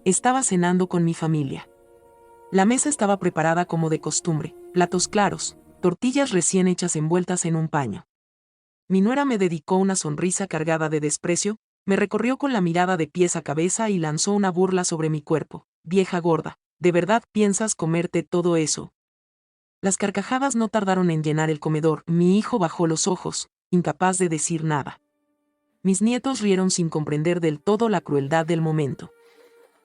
Estaba cenando con mi familia. La mesa estaba preparada como de costumbre, platos claros, tortillas recién hechas envueltas en un paño. Mi nuera me dedicó una sonrisa cargada de desprecio, me recorrió con la mirada de pies a cabeza y lanzó una burla sobre mi cuerpo. Vieja gorda, ¿de verdad piensas comerte todo eso? Las carcajadas no tardaron en llenar el comedor. Mi hijo bajó los ojos, incapaz de decir nada. Mis nietos rieron sin comprender del todo la crueldad del momento.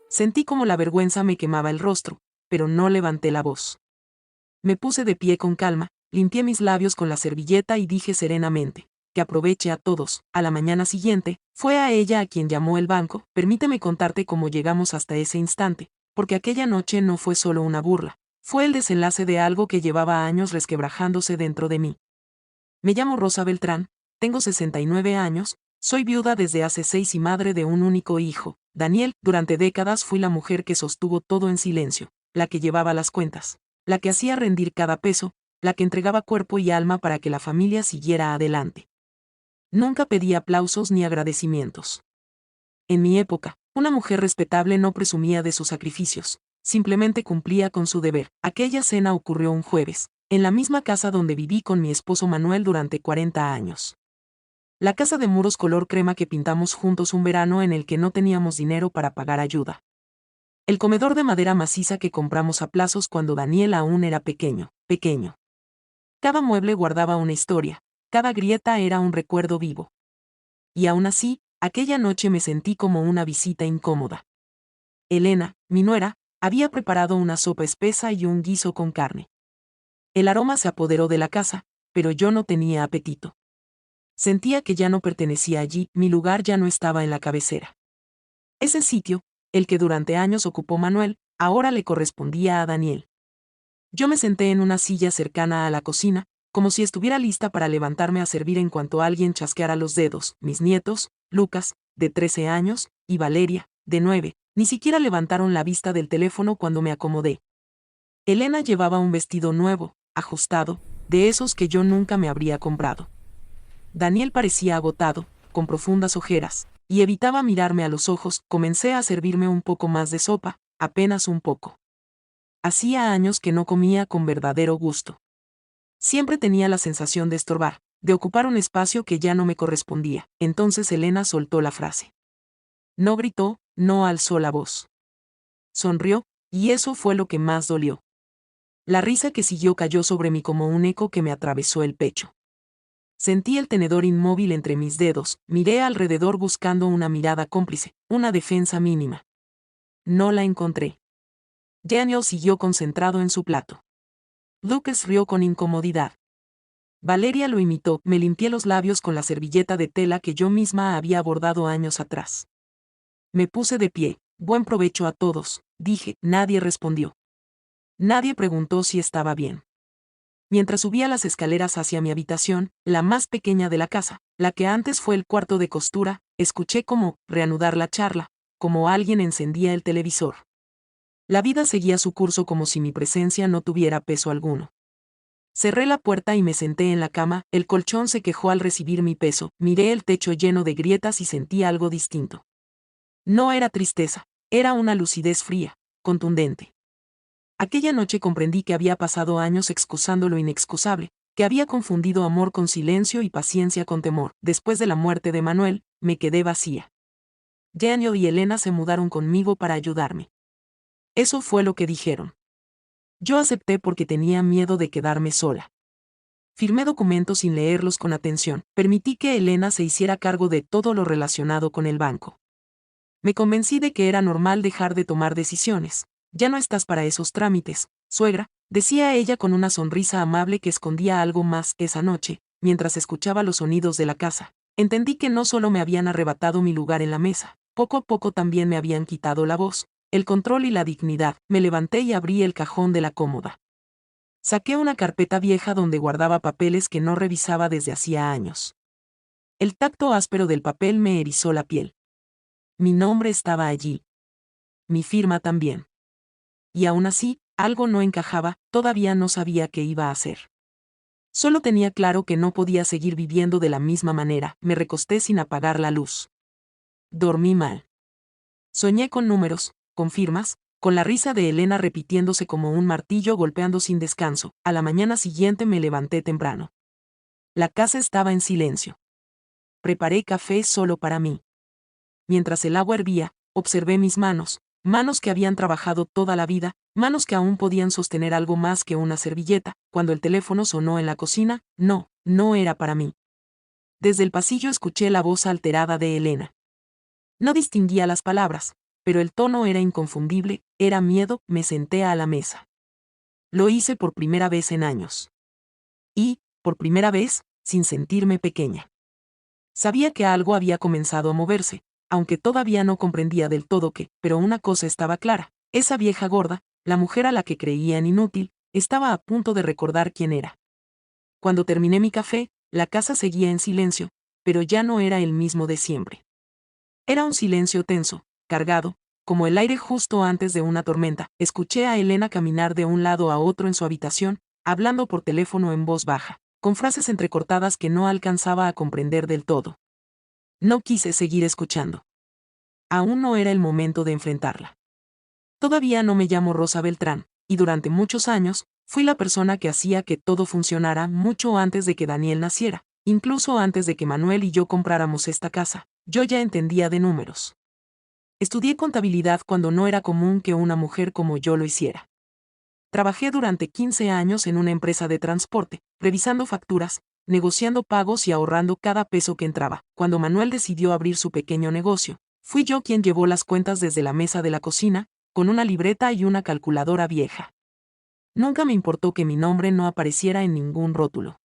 Sentí como la vergüenza me quemaba el rostro, pero no levanté la voz. Me puse de pie con calma, limpié mis labios con la servilleta y dije serenamente: que aproveche a todos. A la mañana siguiente, fue a ella a quien llamó el banco. Permíteme contarte cómo llegamos hasta ese instante, porque aquella noche no fue solo una burla, fue el desenlace de algo que llevaba años resquebrajándose dentro de mí. Me llamo Rosa Beltrán, tengo 69 años, soy viuda desde hace 6 y madre de un único hijo, Daniel. Durante décadas fui la mujer que sostuvo todo en silencio, la que llevaba las cuentas, la que hacía rendir cada peso, la que entregaba cuerpo y alma para que la familia siguiera adelante. Nunca pedí aplausos ni agradecimientos. En mi época, una mujer respetable no presumía de sus sacrificios, simplemente cumplía con su deber. Aquella cena ocurrió un jueves, en la misma casa donde viví con mi esposo Manuel durante 40 años. La casa de muros color crema que pintamos juntos un verano en el que no teníamos dinero para pagar ayuda. El comedor de madera maciza que compramos a plazos cuando Daniel aún era pequeño. Cada mueble guardaba una historia, cada grieta era un recuerdo vivo. Y aún así, aquella noche me sentí como una visita incómoda. Elena, mi nuera, había preparado una sopa espesa y un guiso con carne. El aroma se apoderó de la casa, pero yo no tenía apetito. Sentía que ya no pertenecía allí, mi lugar ya no estaba en la cabecera. Ese sitio, el que durante años ocupó Manuel, ahora le correspondía a Daniel. Yo me senté en una silla cercana a la cocina, como si estuviera lista para levantarme a servir en cuanto alguien chasqueara los dedos. Mis nietos, Lucas, de 13 años, y Valeria, de 9, ni siquiera levantaron la vista del teléfono cuando me acomodé. Elena llevaba un vestido nuevo, ajustado, de esos que yo nunca me habría comprado. Daniel parecía agotado, con profundas ojeras, y evitaba mirarme a los ojos. Comencé a servirme un poco más de sopa, apenas un poco. Hacía años que no comía con verdadero gusto. Siempre tenía la sensación de estorbar, de ocupar un espacio que ya no me correspondía. Entonces Elena soltó la frase. No gritó, no alzó la voz. Sonrió, y eso fue lo que más dolió. La risa que siguió cayó sobre mí como un eco que me atravesó el pecho. Sentí el tenedor inmóvil entre mis dedos, miré alrededor buscando una mirada cómplice, una defensa mínima. No la encontré. Daniel siguió concentrado en su plato. Lucas rió con incomodidad. Valeria lo imitó. Me limpié los labios con la servilleta de tela que yo misma había bordado años atrás. Me puse de pie. Buen provecho a todos, dije. Nadie respondió. Nadie preguntó si estaba bien. Mientras subía las escaleras hacia mi habitación, la más pequeña de la casa, la que antes fue el cuarto de costura, escuché como reanudar la charla, como alguien encendía el televisor. La vida seguía su curso como si mi presencia no tuviera peso alguno. Cerré la puerta y me senté en la cama. El colchón se quejó al recibir mi peso. Miré el techo lleno de grietas y sentí algo distinto. No era tristeza, era una lucidez fría, contundente. Aquella noche comprendí que había pasado años excusando lo inexcusable, que había confundido amor con silencio y paciencia con temor. Después de la muerte de Manuel, me quedé vacía. Daniel y Elena se mudaron conmigo para ayudarme. Eso fue lo que dijeron. Yo acepté porque tenía miedo de quedarme sola. Firmé documentos sin leerlos con atención. Permití que Elena se hiciera cargo de todo lo relacionado con el banco. Me convencí de que era normal dejar de tomar decisiones. Ya no estás para esos trámites, suegra, decía ella con una sonrisa amable que escondía algo más. Esa noche, mientras escuchaba los sonidos de la casa, entendí que no solo me habían arrebatado mi lugar en la mesa, poco a poco también me habían quitado la voz, el control y la dignidad. Me levanté y abrí el cajón de la cómoda. Saqué una carpeta vieja donde guardaba papeles que no revisaba desde hacía años. El tacto áspero del papel me erizó la piel. Mi nombre estaba allí. Mi firma también. Y aún así, algo no encajaba. Todavía no sabía qué iba a hacer. Solo tenía claro que no podía seguir viviendo de la misma manera. Me recosté sin apagar la luz. Dormí mal. Soñé con números, ¿confirmas? Con la risa de Elena repitiéndose como un martillo golpeando sin descanso. A la mañana siguiente me levanté temprano. La casa estaba en silencio. Preparé café solo para mí. Mientras el agua hervía, observé mis manos, manos que habían trabajado toda la vida, manos que aún podían sostener algo más que una servilleta. Cuando el teléfono sonó en la cocina, no era para mí. Desde el pasillo escuché la voz alterada de Elena. No distinguía las palabras, pero el tono era inconfundible, era miedo. Me senté a la mesa. Lo hice por primera vez en años. Y, por primera vez, sin sentirme pequeña. Sabía que algo había comenzado a moverse, aunque todavía no comprendía del todo qué, pero una cosa estaba clara: esa vieja gorda, la mujer a la que creían inútil, estaba a punto de recordar quién era. Cuando terminé mi café, la casa seguía en silencio, pero ya no era el mismo de siempre. Era un silencio tenso, cargado, como el aire justo antes de una tormenta. Escuché a Elena caminar de un lado a otro en su habitación, hablando por teléfono en voz baja, con frases entrecortadas que no alcanzaba a comprender del todo. No quise seguir escuchando. Aún no era el momento de enfrentarla. Todavía no me llamo Rosa Beltrán, y durante muchos años, fui la persona que hacía que todo funcionara mucho antes de que Daniel naciera, incluso antes de que Manuel y yo compráramos esta casa. Yo ya entendía de números. Estudié contabilidad cuando no era común que una mujer como yo lo hiciera. Trabajé durante 15 años en una empresa de transporte, revisando facturas, negociando pagos y ahorrando cada peso que entraba. Cuando Manuel decidió abrir su pequeño negocio, fui yo quien llevó las cuentas desde la mesa de la cocina, con una libreta y una calculadora vieja. Nunca me importó que mi nombre no apareciera en ningún rótulo.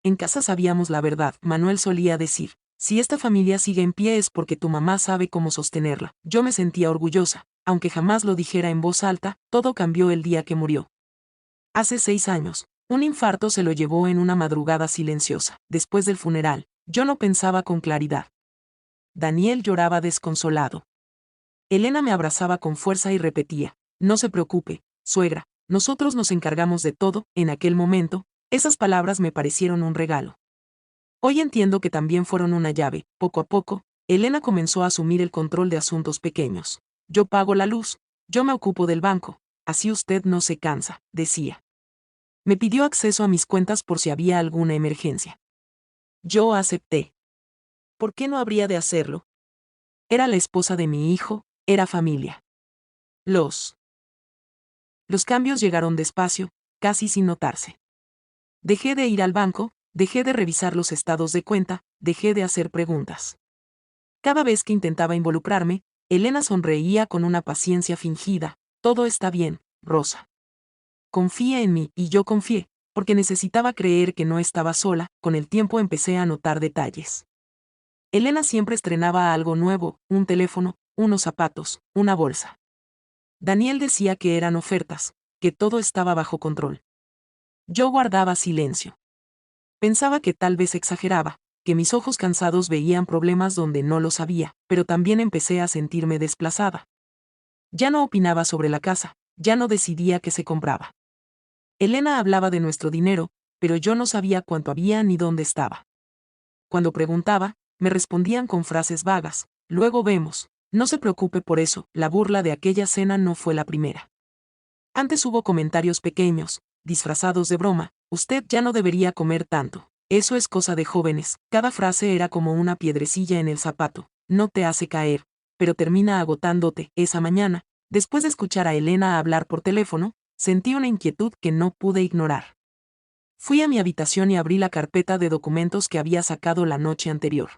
En casa sabíamos la verdad. Manuel solía decir: si esta familia sigue en pie es porque tu mamá sabe cómo sostenerla. Yo me sentía orgullosa, aunque jamás lo dijera en voz alta. Todo cambió el día que murió. Hace 6 años, un infarto se lo llevó en una madrugada silenciosa. Después del funeral, yo no pensaba con claridad. Daniel lloraba desconsolado. Elena me abrazaba con fuerza y repetía: no se preocupe, suegra, nosotros nos encargamos de todo. En aquel momento, esas palabras me parecieron un regalo. Hoy entiendo que también fueron una llave. Poco a poco, Elena comenzó a asumir el control de asuntos pequeños. Yo pago la luz, yo me ocupo del banco, así usted no se cansa, decía. Me pidió acceso a mis cuentas por si había alguna emergencia. Yo acepté. ¿Por qué no habría de hacerlo? Era la esposa de mi hijo, era familia. Los cambios llegaron despacio, casi sin notarse. Dejé de ir al banco, dejé de revisar los estados de cuenta, dejé de hacer preguntas. Cada vez que intentaba involucrarme, Elena sonreía con una paciencia fingida: todo está bien, Rosa. Confía en mí. Y yo confié, porque necesitaba creer que no estaba sola. Con el tiempo empecé a notar detalles. Elena siempre estrenaba algo nuevo: un teléfono, unos zapatos, una bolsa. Daniel decía que eran ofertas, que todo estaba bajo control. Yo guardaba silencio. Pensaba que tal vez exageraba, que mis ojos cansados veían problemas donde no los había, pero también empecé a sentirme desplazada. Ya no opinaba sobre la casa, ya no decidía qué se compraba. Elena hablaba de nuestro dinero, pero yo no sabía cuánto había ni dónde estaba. Cuando preguntaba, me respondían con frases vagas: luego vemos, no se preocupe por eso. La burla de aquella cena no fue la primera. Antes hubo comentarios pequeños, disfrazados de broma: usted ya no debería comer tanto, eso es cosa de jóvenes. Cada frase era como una piedrecilla en el zapato: no te hace caer, pero termina agotándote. Esa mañana, después de escuchar a Elena hablar por teléfono, sentí una inquietud que no pude ignorar. Fui a mi habitación y abrí la carpeta de documentos que había sacado la noche anterior.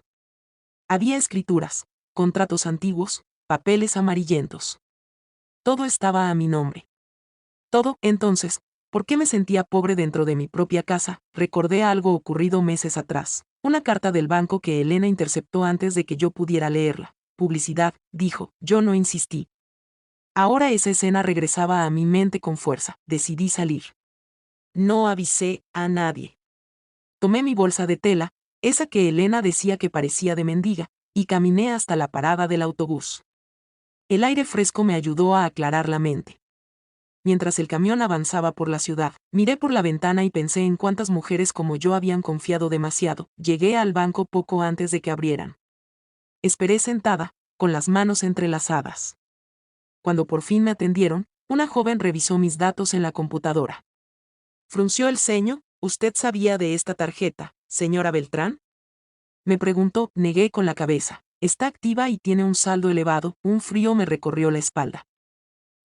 Había escrituras, contratos antiguos, papeles amarillentos. Todo estaba a mi nombre. Todo. Entonces, ¿por qué me sentía pobre dentro de mi propia casa? Recordé algo ocurrido meses atrás. Una carta del banco que Elena interceptó antes de que yo pudiera leerla. Publicidad, dijo. Yo no insistí. Ahora esa escena regresaba a mi mente con fuerza. Decidí salir. No avisé a nadie. Tomé mi bolsa de tela, esa que Elena decía que parecía de mendiga, y caminé hasta la parada del autobús. El aire fresco me ayudó a aclarar la mente. Mientras el camión avanzaba por la ciudad, miré por la ventana y pensé en cuántas mujeres como yo habían confiado demasiado. Llegué al banco poco antes de que abrieran. Esperé sentada, con las manos entrelazadas. cuando por fin me atendieron, una joven revisó mis datos en la computadora. Frunció el ceño. ¿Usted sabía de esta tarjeta, señora Beltrán? Me preguntó. Negué con la cabeza. Está activa y tiene un saldo elevado. Un frío me recorrió la espalda.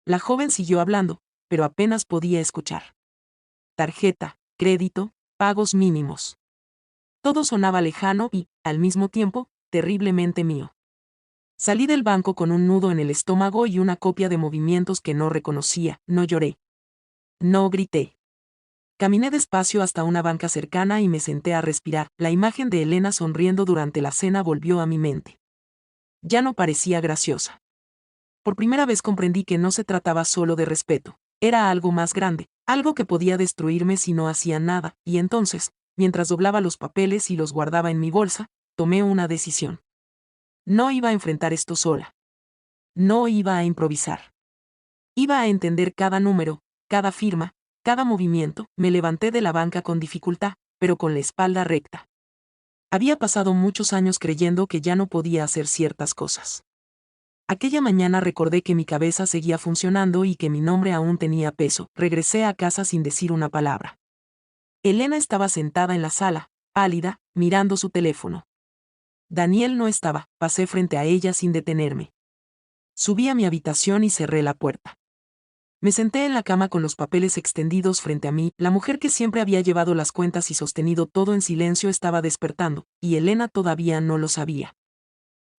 La joven siguió hablando, pero apenas podía escuchar. Tarjeta, crédito, pagos mínimos. Todo sonaba lejano y, al mismo tiempo, terriblemente mío. Salí del banco con un nudo en el estómago y una copia de movimientos que no reconocía. No lloré. No grité. Caminé despacio hasta una banca cercana y me senté a respirar. La imagen de Elena sonriendo durante la cena volvió a mi mente. Ya no parecía graciosa. Por primera vez comprendí que no se trataba solo de respeto. Era algo más grande, algo que podía destruirme si no hacía nada, y entonces, mientras doblaba los papeles y los guardaba en mi bolsa, tomé una decisión. No iba a enfrentar esto sola. No iba a improvisar. Iba a entender cada número, cada firma, cada movimiento. Me levanté de la banca con dificultad, pero con la espalda recta. Había pasado muchos años creyendo que ya no podía hacer ciertas cosas. Aquella mañana recordé que mi cabeza seguía funcionando y que mi nombre aún tenía peso. Regresé a casa sin decir una palabra. Elena estaba sentada en la sala, pálida, mirando su teléfono. Daniel no estaba. Pasé frente a ella sin detenerme. Subí a mi habitación y cerré la puerta. Me senté en la cama con los papeles extendidos frente a mí. La mujer que siempre había llevado las cuentas y sostenido todo en silencio estaba despertando, y Elena todavía no lo sabía.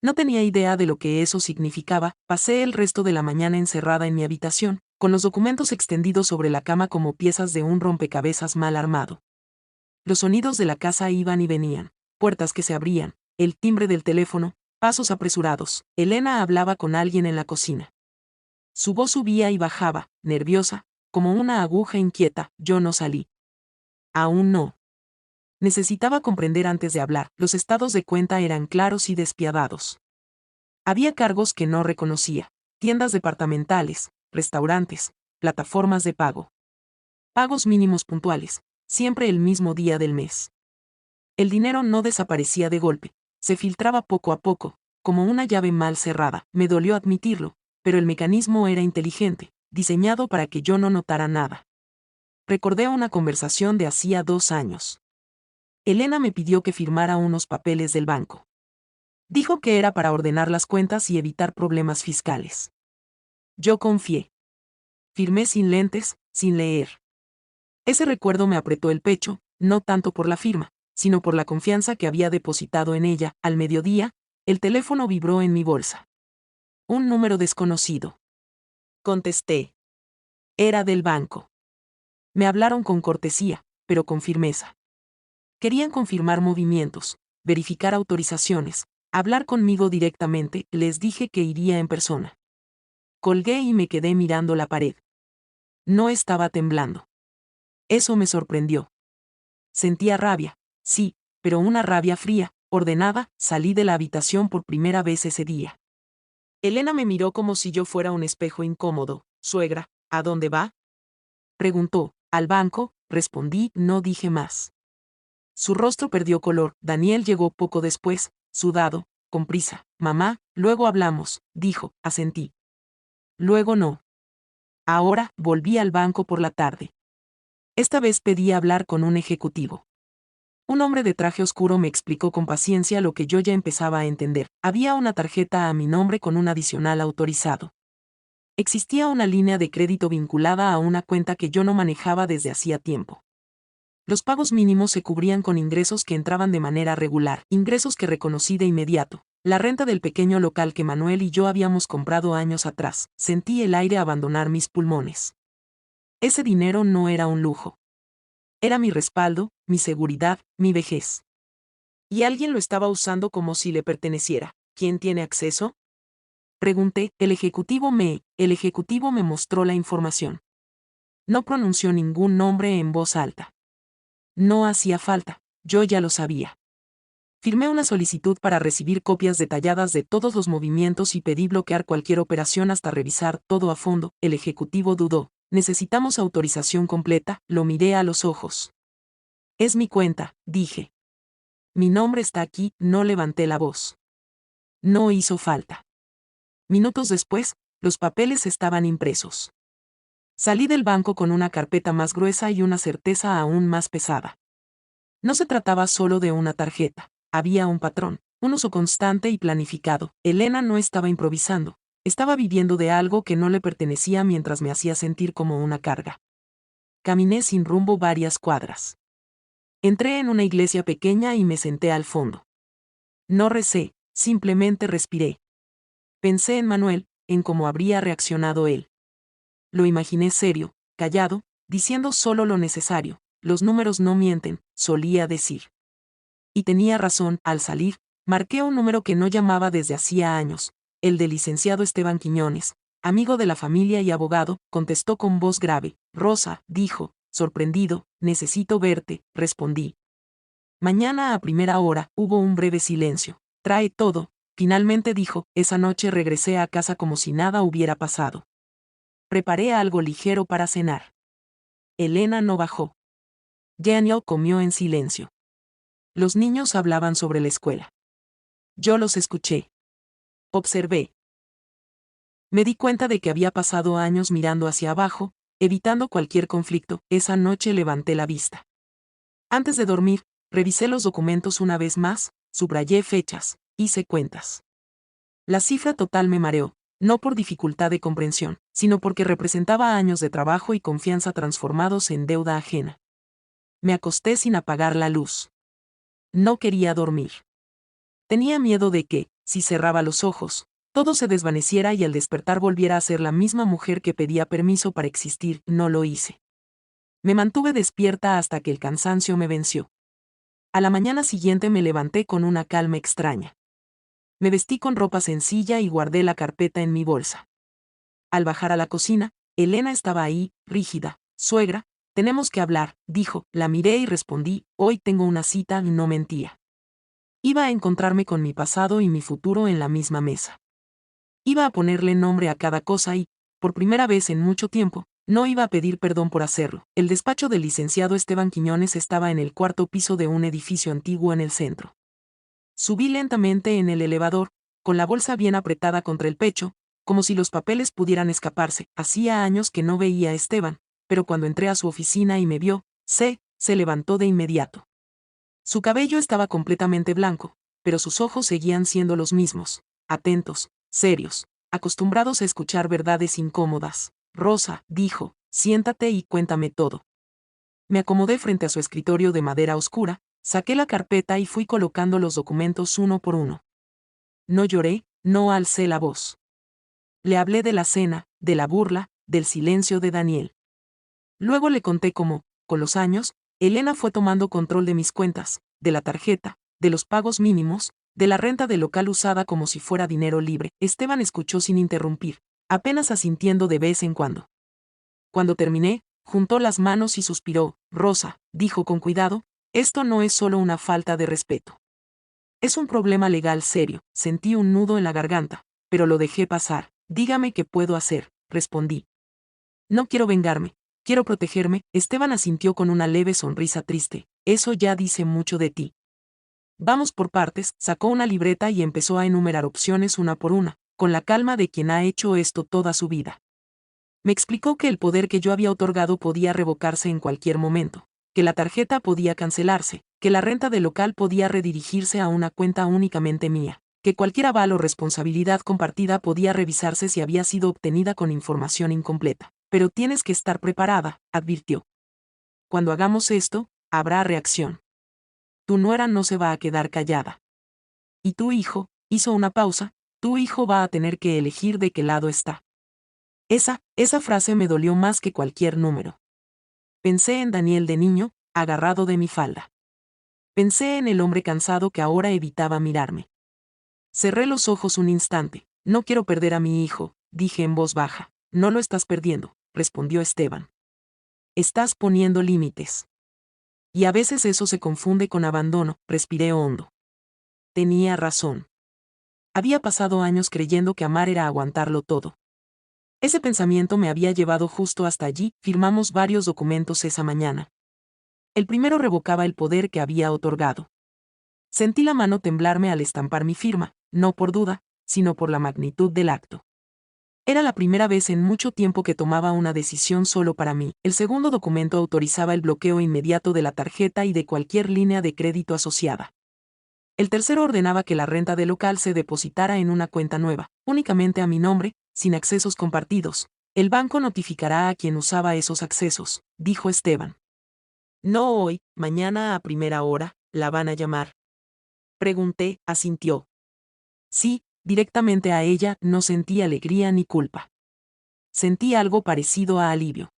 No tenía idea de lo que eso significaba. Pasé el resto de la mañana encerrada en mi habitación, con los documentos extendidos sobre la cama como piezas de un rompecabezas mal armado. Los sonidos de la casa iban y venían, puertas que se abrían, el timbre del teléfono, pasos apresurados. Elena hablaba con alguien en la cocina. Su voz subía y bajaba, nerviosa, como una aguja inquieta. Yo no salí. Aún no. Necesitaba comprender antes de hablar. Los estados de cuenta eran claros y despiadados. Había cargos que no reconocía, tiendas departamentales, restaurantes, plataformas de pago. Pagos mínimos puntuales, siempre el mismo día del mes. El dinero no desaparecía de golpe, se filtraba poco a poco, como una llave mal cerrada. Me dolió admitirlo, pero el mecanismo era inteligente, diseñado para que yo no notara nada. Recordé una conversación de hacía 2 años. Elena me pidió que firmara unos papeles del banco. Dijo que era para ordenar las cuentas y evitar problemas fiscales. Yo confié. Firmé sin lentes, sin leer. Ese recuerdo me apretó el pecho, no tanto por la firma, sino por la confianza que había depositado en ella. Al mediodía, el teléfono vibró en mi bolsa. Un número desconocido. Contesté. Era del banco. Me hablaron con cortesía, pero con firmeza. Querían confirmar movimientos, verificar autorizaciones, hablar conmigo directamente. Les dije que iría en persona. Colgué y me quedé mirando la pared. No estaba temblando. Eso me sorprendió. Sentía rabia, sí, pero una rabia fría, ordenada. Salí de la habitación por primera vez ese día. Elena me miró como si yo fuera un espejo incómodo. Suegra, ¿a dónde va? Preguntó. Al banco, respondí. No dije más. Su rostro perdió color. Daniel llegó poco después, sudado, con prisa. Mamá, luego hablamos, dijo. Asentí. Luego no. Ahora, volví al banco por la tarde. Esta vez pedí hablar con un ejecutivo. Un hombre de traje oscuro me explicó con paciencia lo que yo ya empezaba a entender. Había una tarjeta a mi nombre con un adicional autorizado. Existía una línea de crédito vinculada a una cuenta que yo no manejaba desde hacía tiempo. Los pagos mínimos se cubrían con ingresos que entraban de manera regular, ingresos que reconocí de inmediato. La renta del pequeño local que Manuel y yo habíamos comprado años atrás. Sentí el aire abandonar mis pulmones. Ese dinero no era un lujo. Era mi respaldo, mi seguridad, mi vejez. Y alguien lo estaba usando como si le perteneciera. ¿Quién tiene acceso? Pregunté. El ejecutivo me mostró la información. No pronunció ningún nombre en voz alta. No hacía falta, yo ya lo sabía. Firmé una solicitud para recibir copias detalladas de todos los movimientos y pedí bloquear cualquier operación hasta revisar todo a fondo. El ejecutivo dudó. Necesitamos autorización completa. Lo miré a los ojos. Es mi cuenta, dije. Mi nombre está aquí. No levanté la voz. No hizo falta. Minutos después, Los papeles estaban impresos. Salí del banco con una carpeta más gruesa y una certeza aún más pesada. No se trataba solo de una tarjeta. Había un patrón, un uso constante y planificado. Elena no estaba improvisando. Estaba viviendo de algo que no le pertenecía mientras me hacía sentir como una carga. Caminé sin rumbo varias cuadras. Entré en una iglesia pequeña y me senté al fondo. No recé, simplemente respiré. Pensé en Manuel, en cómo habría reaccionado él. Lo imaginé serio, callado, diciendo solo lo necesario. Los números no mienten, solía decir. Y tenía razón. Al salir, marqué un número que no llamaba desde hacía años, el del licenciado Esteban Quiñones, amigo de la familia y abogado. Contestó con voz grave. Rosa, dijo, sorprendido, necesito verte, respondí. Mañana a primera hora. Hubo un breve silencio. Trae todo, finalmente dijo. Esa noche regresé a casa como si nada hubiera pasado. Preparé algo ligero para cenar. Elena no bajó. Daniel comió en silencio. Los niños hablaban sobre la escuela. Yo los escuché. Observé. Me di cuenta de que había pasado años mirando hacia abajo, evitando cualquier conflicto. Esa noche levanté la vista. Antes de dormir, revisé los documentos una vez más, subrayé fechas, hice cuentas. La cifra total me mareó, no por dificultad de comprensión, sino porque representaba años de trabajo y confianza transformados en deuda ajena. Me acosté sin apagar la luz. No quería dormir. Tenía miedo de que, si cerraba los ojos, todo se desvaneciera y al despertar volviera a ser la misma mujer que pedía permiso para existir. No lo hice. Me mantuve despierta hasta que el cansancio me venció. A la mañana siguiente me levanté con una calma extraña. Me vestí con ropa sencilla y guardé la carpeta en mi bolsa. Al bajar a la cocina, Elena estaba ahí, rígida. Suegra, tenemos que hablar, dijo. La miré y respondí, hoy tengo una cita. No mentía. Iba a encontrarme con mi pasado y mi futuro en la misma mesa. Iba a ponerle nombre a cada cosa y, por primera vez en mucho tiempo, no iba a pedir perdón por hacerlo. El despacho del licenciado Esteban Quiñones estaba en el cuarto piso de un edificio antiguo en el centro. Subí lentamente en el elevador, con la bolsa bien apretada contra el pecho, como si los papeles pudieran escaparse. Hacía años que no veía a Esteban, pero cuando entré a su oficina y me vio, se levantó de inmediato. Su cabello estaba completamente blanco, pero sus ojos seguían siendo los mismos, atentos, serios, acostumbrados a escuchar verdades incómodas. Rosa, dijo, siéntate y cuéntame todo. Me acomodé frente a su escritorio de madera oscura, saqué la carpeta y fui colocando los documentos uno por uno. No lloré, no alcé la voz. Le hablé de la cena, de la burla, del silencio de Daniel. Luego le conté cómo, con los años, Elena fue tomando control de mis cuentas, de la tarjeta, de los pagos mínimos, de la renta del local usada como si fuera dinero libre. Esteban escuchó sin interrumpir, apenas asintiendo de vez en cuando. Cuando terminé, juntó las manos y suspiró. Rosa, dijo con cuidado, esto no es solo una falta de respeto. Es un problema legal serio. Sentí un nudo en la garganta, pero lo dejé pasar. Dígame qué puedo hacer, respondí. No quiero vengarme, quiero protegerme. Esteban asintió con una leve sonrisa triste. Eso ya dice mucho de ti. Vamos por partes. Sacó una libreta y empezó a enumerar opciones una por una, con la calma de quien ha hecho esto toda su vida. Me explicó que el poder que yo había otorgado podía revocarse en cualquier momento, que la tarjeta podía cancelarse, que la renta del local podía redirigirse a una cuenta únicamente mía, que cualquier aval o responsabilidad compartida podía revisarse si había sido obtenida con información incompleta. Pero tienes que estar preparada, advirtió. Cuando hagamos esto, habrá reacción. Tu nuera no se va a quedar callada. Y tu hijo, hizo una pausa, tu hijo va a tener que elegir de qué lado está. Esa frase me dolió más que cualquier número. Pensé en Daniel de niño, agarrado de mi falda. Pensé en el hombre cansado que ahora evitaba mirarme. Cerré los ojos un instante. No quiero perder a mi hijo, dije en voz baja. No lo estás perdiendo, respondió Esteban. Estás poniendo límites. Y a veces eso se confunde con abandono. Respiré hondo. Tenía razón. Había pasado años creyendo que amar era aguantarlo todo. Ese pensamiento me había llevado justo hasta allí. Firmamos varios documentos esa mañana. El primero revocaba el poder que había otorgado. Sentí la mano temblarme al estampar mi firma, no por duda, sino por la magnitud del acto. Era la primera vez en mucho tiempo que tomaba una decisión solo para mí. El segundo documento autorizaba el bloqueo inmediato de la tarjeta y de cualquier línea de crédito asociada. El tercero ordenaba que la renta del local se depositara en una cuenta nueva, únicamente a mi nombre, sin accesos compartidos. El banco notificará a quien usaba esos accesos, dijo Esteban. No hoy, mañana a primera hora, ¿la van a llamar? Pregunté, asintió. Sí, directamente a ella, no sentí alegría ni culpa. Sentí algo parecido a alivio.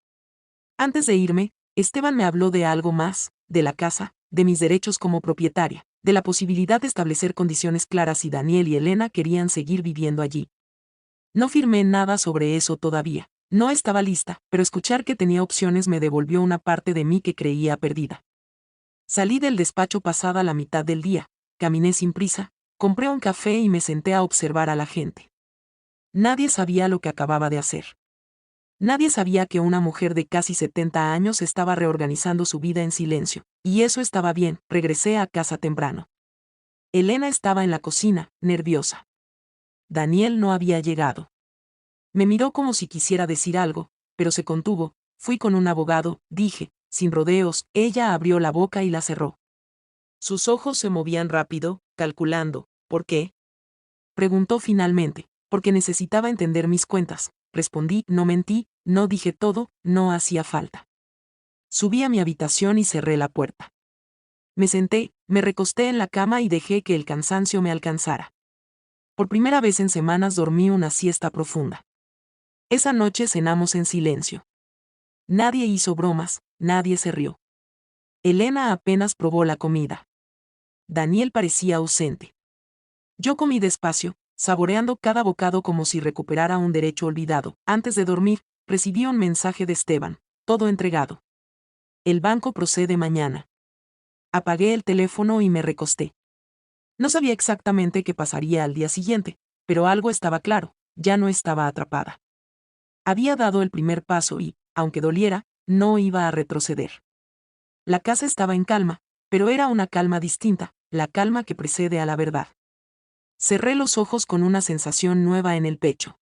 Antes de irme, Esteban me habló de algo más, de la casa, de mis derechos como propietaria, de la posibilidad de establecer condiciones claras si Daniel y Elena querían seguir viviendo allí. No firmé nada sobre eso todavía. No estaba lista, pero escuchar que tenía opciones me devolvió una parte de mí que creía perdida. Salí del despacho pasada la mitad del día, caminé sin prisa, compré un café y me senté a observar a la gente. Nadie sabía lo que acababa de hacer. Nadie sabía que una mujer de casi 70 años estaba reorganizando su vida en silencio, y eso estaba bien. Regresé a casa temprano. Elena estaba en la cocina, nerviosa. Daniel no había llegado. Me miró como si quisiera decir algo, pero se contuvo. Fui con un abogado, dije, sin rodeos. Ella abrió la boca y la cerró. Sus ojos se movían rápido, calculando. ¿Por qué? Preguntó finalmente. Porque necesitaba entender mis cuentas. Respondí, no mentí, no dije todo, no hacía falta. Subí a mi habitación y cerré la puerta. Me senté, me recosté en la cama y dejé que el cansancio me alcanzara. Por primera vez en semanas dormí una siesta profunda. Esa noche cenamos en silencio. Nadie hizo bromas, nadie se rió. Elena apenas probó la comida. Daniel parecía ausente. Yo comí despacio, saboreando cada bocado como si recuperara un derecho olvidado. Antes de dormir, recibí un mensaje de Esteban, todo entregado. El banco procede mañana. Apagué el teléfono y me recosté. No sabía exactamente qué pasaría al día siguiente, pero algo estaba claro, ya no estaba atrapada. Había dado el primer paso y, aunque doliera, no iba a retroceder. La casa estaba en calma, pero era una calma distinta, la calma que precede a la verdad. Cerré los ojos con una sensación nueva en el pecho.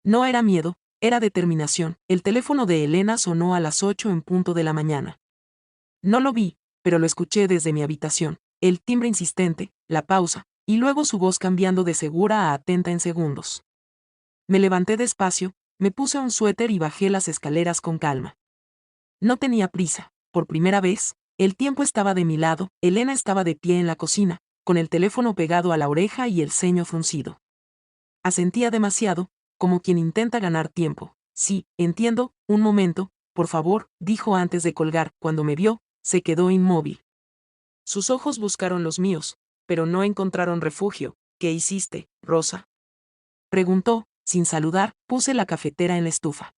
No era miedo, era determinación. El teléfono de Elena sonó a las 8 en punto de la mañana. No lo vi, pero lo escuché desde mi habitación, el timbre insistente, la pausa, y luego su voz cambiando de segura a atenta en segundos. Me levanté despacio, me puse un suéter y bajé las escaleras con calma. No tenía prisa. Por primera vez, el tiempo estaba de mi lado. Elena estaba de pie en la cocina, con el teléfono pegado a la oreja y el ceño fruncido. Asentía demasiado, como quien intenta ganar tiempo. Sí, entiendo, un momento, por favor, dijo antes de colgar. Cuando me vio, se quedó inmóvil. Sus ojos buscaron los míos, pero no encontraron refugio. ¿Qué hiciste, Rosa? Preguntó, sin saludar. Puse la cafetera en la estufa.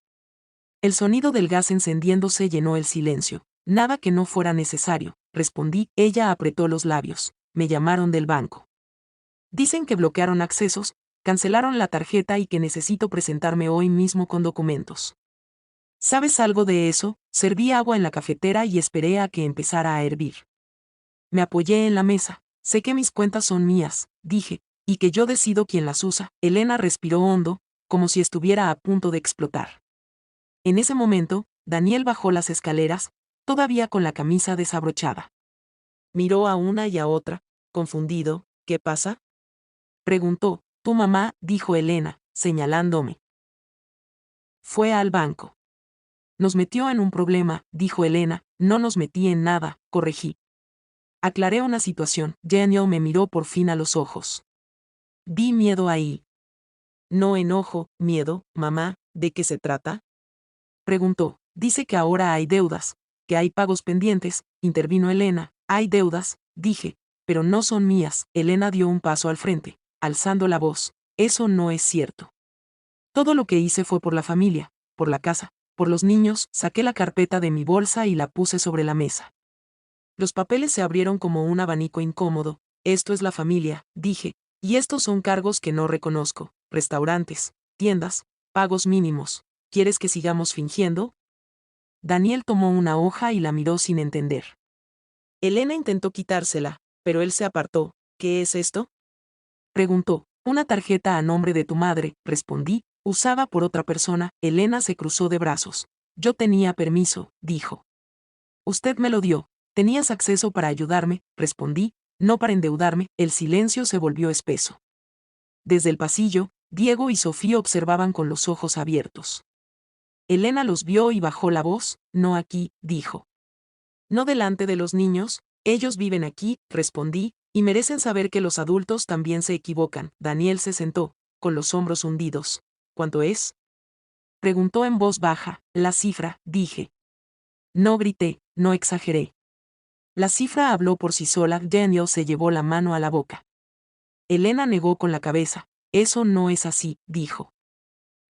El sonido del gas encendiéndose llenó el silencio. Nada que no fuera necesario, respondí. Ella apretó los labios. Me llamaron del banco. Dicen que bloquearon accesos, cancelaron la tarjeta y que necesito presentarme hoy mismo con documentos. ¿Sabes algo de eso? Serví agua en la cafetera y esperé a que empezara a hervir. Me apoyé en la mesa. Sé que mis cuentas son mías, dije, y que yo decido quién las usa. Elena respiró hondo, como si estuviera a punto de explotar. En ese momento, Daniel bajó las escaleras, todavía con la camisa desabrochada. Miró a una y a otra, confundido. ¿Qué pasa? Preguntó. Tu mamá, dijo Elena, señalándome. Fue al banco. Nos metió en un problema, dijo Elena. No nos metí en nada, corregí. Aclaré una situación. Daniel me miró por fin a los ojos. Vi miedo ahí. No enojo, miedo, mamá. ¿De qué se trata? Preguntó. Dice que ahora hay deudas, que hay pagos pendientes, intervino Elena. Hay deudas, dije, pero no son mías. Elena dio un paso al frente, alzando la voz. Eso no es cierto. Todo lo que hice fue por la familia, por la casa, por los niños. Saqué la carpeta de mi bolsa y la puse sobre la mesa. Los papeles se abrieron como un abanico incómodo. Esto es la familia, dije, y estos son cargos que no reconozco. Restaurantes, tiendas, pagos mínimos. ¿Quieres que sigamos fingiendo? Daniel tomó una hoja y la miró sin entender. Elena intentó quitársela, pero él se apartó. ¿Qué es esto? Preguntó. Una tarjeta a nombre de tu madre, respondí, Usada por otra persona, Elena se cruzó de brazos. Yo tenía permiso, dijo. Usted me lo dio. Tenías acceso para ayudarme, respondí, no para endeudarme. El silencio se volvió espeso. Desde el pasillo, Diego y Sofía observaban con los ojos abiertos. Elena los vio y bajó la voz. No aquí, dijo. No delante de los niños, ellos viven aquí, respondí, y merecen saber que los adultos también se equivocan. Daniel se sentó, con los hombros hundidos. ¿Cuánto es? Preguntó en voz baja. La cifra, dije. No grité, no exageré. La cifra habló por sí sola. Daniel se llevó la mano a la boca. Elena negó con la cabeza. Eso no es así, dijo.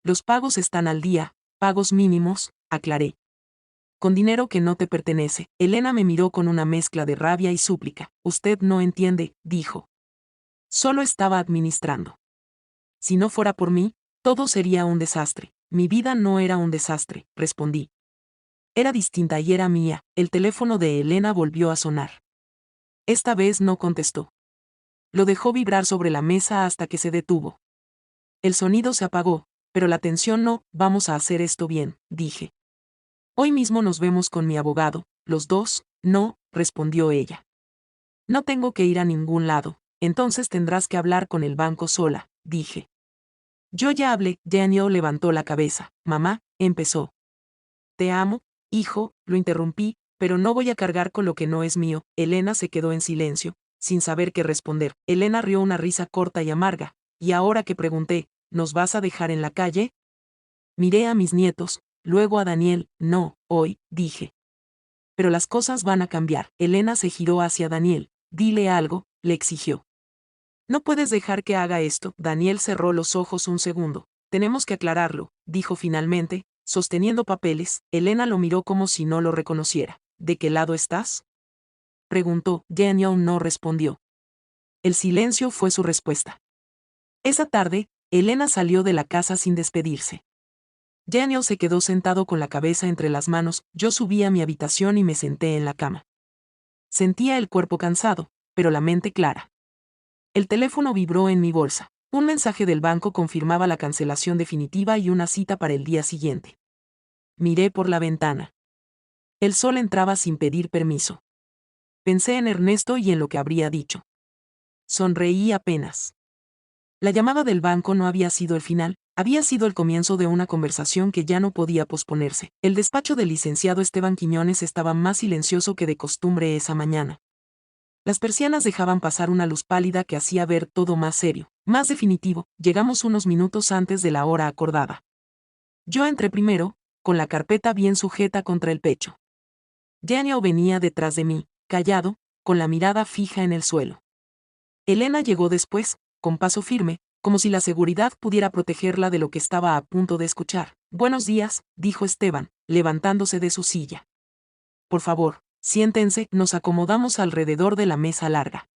Los pagos están al día, pagos mínimos, aclaré. Con dinero que no te pertenece. Elena me miró con una mezcla de rabia y súplica. Usted no entiende, dijo. Solo estaba administrando. Si no fuera por mí, todo sería un desastre. Mi vida no era un desastre, respondí. Era distinta y era mía. El teléfono de Elena volvió a sonar. Esta vez no contestó. Lo dejó vibrar sobre la mesa hasta que se detuvo. El sonido se apagó, pero la tensión no. Vamos a hacer esto bien, dije. Hoy mismo nos vemos con mi abogado. Los dos. No, respondió ella. No tengo que ir a ningún lado. Entonces tendrás que hablar con el banco sola, dije. Yo ya hablé. Daniel levantó la cabeza. Mamá, empezó. Te amo, hijo, lo interrumpí, pero no voy a cargar con lo que no es mío. Elena se quedó en silencio, sin saber qué responder. Elena rió una risa corta y amarga. Y ahora que pregunté, ¿nos vas a dejar en la calle? Miré a mis nietos, luego a Daniel. No, hoy, dije. Pero las cosas van a cambiar. Elena se giró hacia Daniel. Dile algo, le exigió. No puedes dejar que haga esto. Daniel cerró los ojos un segundo. Tenemos que aclararlo, dijo finalmente, sosteniendo papeles. Elena lo miró como si no lo reconociera. ¿De qué lado estás? Preguntó. Daniel no respondió. El silencio fue su respuesta. Esa tarde, Elena salió de la casa sin despedirse. Daniel se quedó sentado con la cabeza entre las manos. Yo subí a mi habitación y me senté en la cama. Sentía el cuerpo cansado, pero la mente clara. El teléfono vibró en mi bolsa. Un mensaje del banco confirmaba la cancelación definitiva y una cita para el día siguiente. Miré por la ventana. El sol entraba sin pedir permiso. Pensé en Ernesto y en lo que habría dicho. Sonreí apenas. La llamada del banco no había sido el final, había sido el comienzo de una conversación que ya no podía posponerse. El despacho del licenciado Esteban Quiñones estaba más silencioso que de costumbre esa mañana. Las persianas dejaban pasar una luz pálida que hacía ver todo más serio, más definitivo. Llegamos unos minutos antes de la hora acordada. Yo entré primero, con la carpeta bien sujeta contra el pecho. Daniel venía detrás de mí, callado, con la mirada fija en el suelo. Elena llegó después, con paso firme, como si la seguridad pudiera protegerla de lo que estaba a punto de escuchar. Buenos días, dijo Esteban, levantándose de su silla. Por favor, siéntense. Nos acomodamos alrededor de la mesa larga.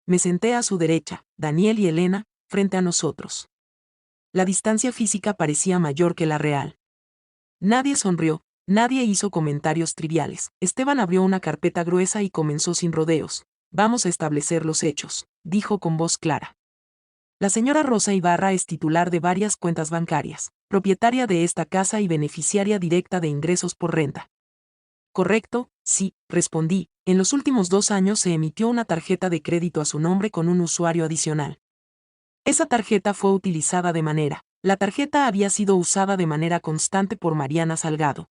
Me senté a su derecha, Daniel y Elena, frente a nosotros. La distancia física parecía mayor que la real. Nadie sonrió, nadie hizo comentarios triviales. Esteban abrió una carpeta gruesa y comenzó sin rodeos. Vamos a establecer los hechos, dijo con voz clara. La señora Rosa Ibarra es titular de varias cuentas bancarias, propietaria de esta casa y beneficiaria directa de ingresos por renta. Correcto, sí, respondí. En los últimos 2 años se emitió una tarjeta de crédito a su nombre con un usuario adicional. Esa tarjeta fue utilizada de manera. La tarjeta había sido usada de manera constante por Mariana Salgado.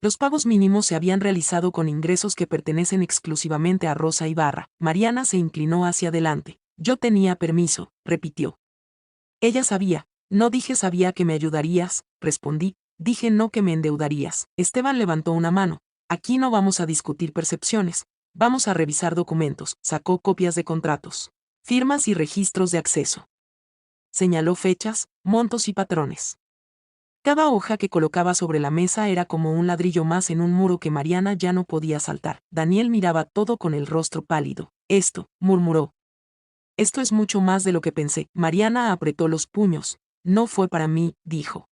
Los pagos mínimos se habían realizado con ingresos que pertenecen exclusivamente a Rosa Ibarra. Mariana se inclinó hacia adelante. Yo tenía permiso, repitió. Ella sabía. No dije sabía que me ayudarías, respondí. Dije no que me endeudarías. Esteban levantó una mano. Aquí no vamos a discutir percepciones. Vamos a revisar documentos. Sacó copias de contratos, firmas y registros de acceso. Señaló fechas, montos y patrones. Cada hoja que colocaba sobre la mesa era como un ladrillo más en un muro que Mariana ya no podía saltar. Daniel miraba todo con el rostro pálido. Esto, murmuró. Esto es mucho más de lo que pensé. Mariana apretó los puños. No fue para mí, dijo.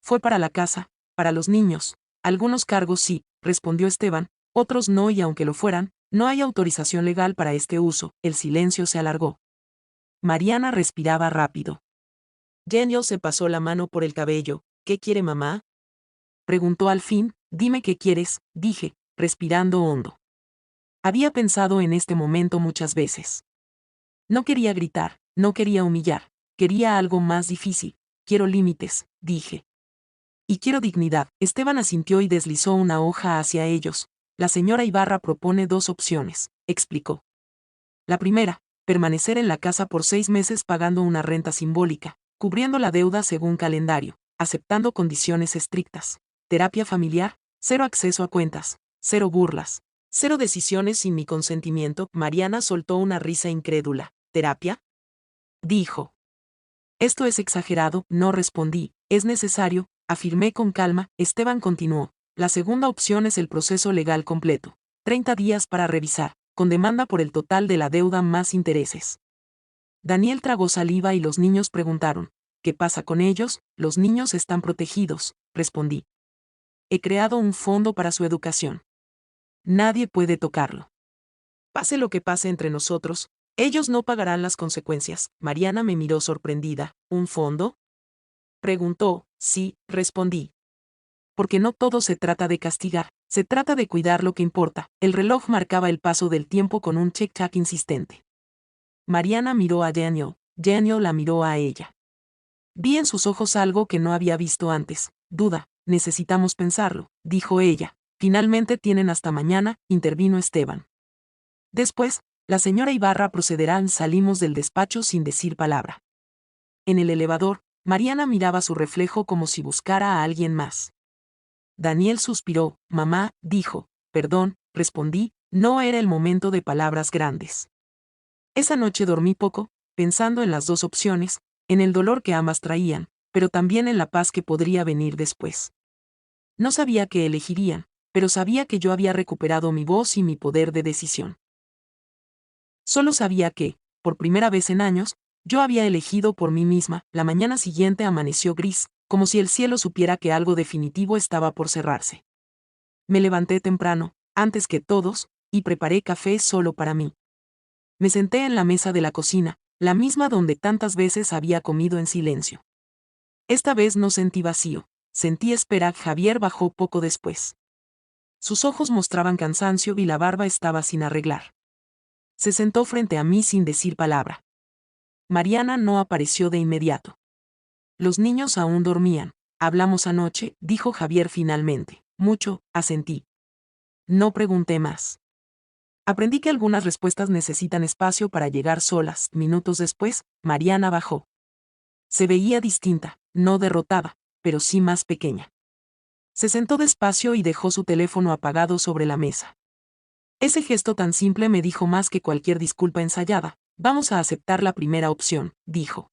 Fue para la casa, para los niños. Algunos cargos sí, respondió Esteban, otros no, y aunque lo fueran, no hay autorización legal para este uso. El silencio se alargó. Mariana respiraba rápido. Daniel se pasó la mano por el cabello. ¿Qué quiere mamá? Preguntó al fin. Dime qué quieres, dije, respirando hondo. Había pensado en este momento muchas veces. No quería gritar, no quería humillar, quería algo más difícil. Quiero límites, dije. Y quiero dignidad. Esteban asintió y deslizó una hoja hacia ellos. La señora Ibarra propone 2 opciones, explicó. La primera, permanecer en la casa por 6 meses pagando una renta simbólica, cubriendo la deuda según calendario, aceptando condiciones estrictas. Terapia familiar, 0 acceso a cuentas, 0 burlas, 0 decisiones sin mi consentimiento. Mariana soltó una risa incrédula. ¿Terapia? Dijo. Esto es exagerado, no respondí. Es necesario, afirmé con calma. Esteban continuó. La segunda opción es el proceso legal completo. 30 días para revisar, con demanda por el total de la deuda más intereses. Daniel tragó saliva y los niños preguntaron. ¿Qué pasa con ellos? Los niños están protegidos, respondí. He creado un fondo para su educación. Nadie puede tocarlo. Pase lo que pase entre nosotros, ellos no pagarán las consecuencias. Mariana me miró sorprendida. ¿Un fondo? Preguntó. Sí, respondí. Porque no todo se trata de castigar, se trata de cuidar lo que importa. El reloj marcaba el paso del tiempo con un tic-tac insistente. Mariana miró a Daniel, Daniel la miró a ella. Vi en sus ojos algo que no había visto antes. Duda, necesitamos pensarlo, dijo ella. Finalmente tienen hasta mañana, intervino Esteban. Después, la señora Ibarra procederá. Salimos del despacho sin decir palabra. En el elevador, Mariana miraba su reflejo como si buscara a alguien más. Daniel suspiró. Mamá, dijo. Perdón, respondí, no era el momento de palabras grandes. Esa noche dormí poco, pensando en las 2 opciones, en el dolor que ambas traían, pero también en la paz que podría venir después. No sabía qué elegirían, pero sabía que yo había recuperado mi voz y mi poder de decisión. Solo sabía que, por primera vez en años, yo había elegido por mí misma. La mañana siguiente amaneció gris, como si el cielo supiera que algo definitivo estaba por cerrarse. Me levanté temprano, antes que todos, y preparé café solo para mí. Me senté en la mesa de la cocina, la misma donde tantas veces había comido en silencio. Esta vez no sentí vacío, sentí espera. Javier bajó poco después. Sus ojos mostraban cansancio y la barba estaba sin arreglar. Se sentó frente a mí sin decir palabra. Mariana no apareció de inmediato. Los niños aún dormían. Hablamos anoche, dijo Javier finalmente. Mucho, asentí. No pregunté más. Aprendí que algunas respuestas necesitan espacio para llegar solas. Minutos después, Mariana bajó. Se veía distinta, no derrotada, pero sí más pequeña. Se sentó despacio y dejó su teléfono apagado sobre la mesa. Ese gesto tan simple me dijo más que cualquier disculpa ensayada. Vamos a aceptar la primera opción, dijo.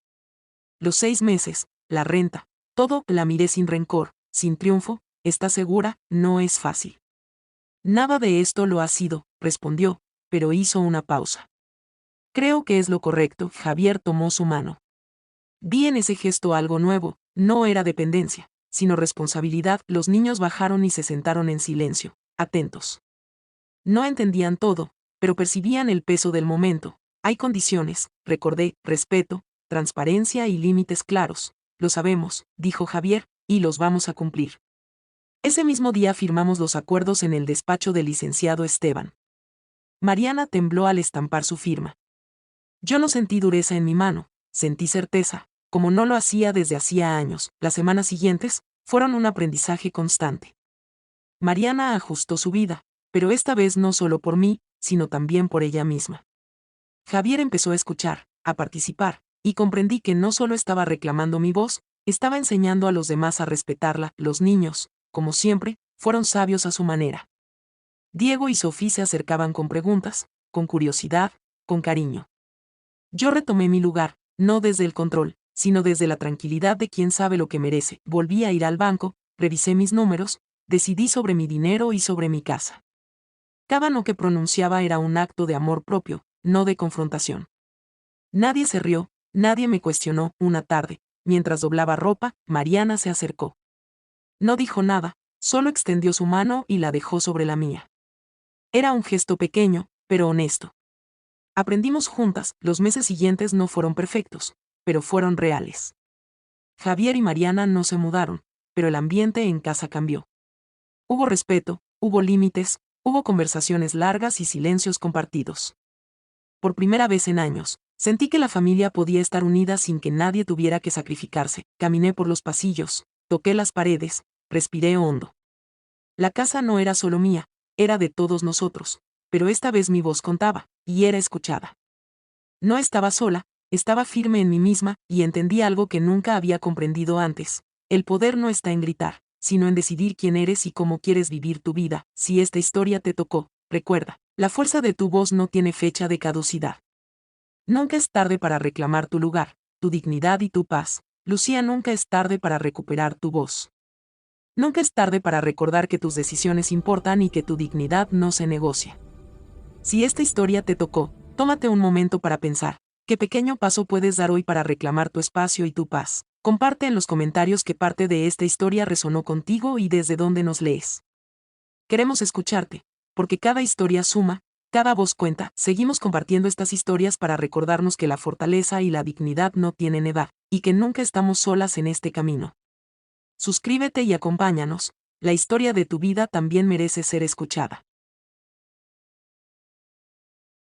Los 6 meses, la renta, todo. La miré sin rencor, sin triunfo. ¿Estás segura? No es fácil. Nada de esto lo ha sido, respondió, pero hizo una pausa. Creo que es lo correcto. Javier tomó su mano. Vi en ese gesto algo nuevo, no era dependencia, sino responsabilidad. Los niños bajaron y se sentaron en silencio, atentos. No entendían todo, pero percibían el peso del momento. Hay condiciones, recordé, respeto, transparencia y límites claros. Lo sabemos, dijo Javier, y los vamos a cumplir. Ese mismo día firmamos los acuerdos en el despacho del licenciado Esteban. Mariana tembló al estampar su firma. Yo no sentí dureza en mi mano, sentí certeza, como no lo hacía desde hacía años. Las semanas siguientes fueron un aprendizaje constante. Mariana ajustó su vida, pero esta vez no solo por mí, sino también por ella misma. Javier empezó a escuchar, a participar, y comprendí que no solo estaba reclamando mi voz, estaba enseñando a los demás a respetarla. Los niños, como siempre, fueron sabios a su manera. Diego y Sofía se acercaban con preguntas, con curiosidad, con cariño. Yo retomé mi lugar, no desde el control, sino desde la tranquilidad de quien sabe lo que merece. Volví a ir al banco, revisé mis números, decidí sobre mi dinero y sobre mi casa. Cada no que pronunciaba era un acto de amor propio, no de confrontación. Nadie se rió, nadie me cuestionó. Una tarde, mientras doblaba ropa, Mariana se acercó. No dijo nada, solo extendió su mano y la dejó sobre la mía. Era un gesto pequeño, pero honesto. Aprendimos juntas. Los meses siguientes no fueron perfectos, pero fueron reales. Javier y Mariana no se mudaron, pero el ambiente en casa cambió. Hubo respeto, hubo límites, hubo conversaciones largas y silencios compartidos. Por primera vez en años, sentí que la familia podía estar unida sin que nadie tuviera que sacrificarse. Caminé por los pasillos, toqué las paredes, respiré hondo. La casa no era solo mía, era de todos nosotros, pero esta vez mi voz contaba, y era escuchada. No estaba sola, estaba firme en mí misma, y entendí algo que nunca había comprendido antes. El poder no está en gritar, sino en decidir quién eres y cómo quieres vivir tu vida. Si esta historia te tocó, recuerda, la fuerza de tu voz no tiene fecha de caducidad. Nunca es tarde para reclamar tu lugar, tu dignidad y tu paz. Lucía, nunca es tarde para recuperar tu voz. Nunca es tarde para recordar que tus decisiones importan y que tu dignidad no se negocia. Si esta historia te tocó, tómate un momento para pensar, ¿qué pequeño paso puedes dar hoy para reclamar tu espacio y tu paz? Comparte en los comentarios qué parte de esta historia resonó contigo y desde dónde nos lees. Queremos escucharte, porque cada historia suma, cada voz cuenta. Seguimos compartiendo estas historias para recordarnos que la fortaleza y la dignidad no tienen edad, y que nunca estamos solas en este camino. Suscríbete y acompáñanos, la historia de tu vida también merece ser escuchada.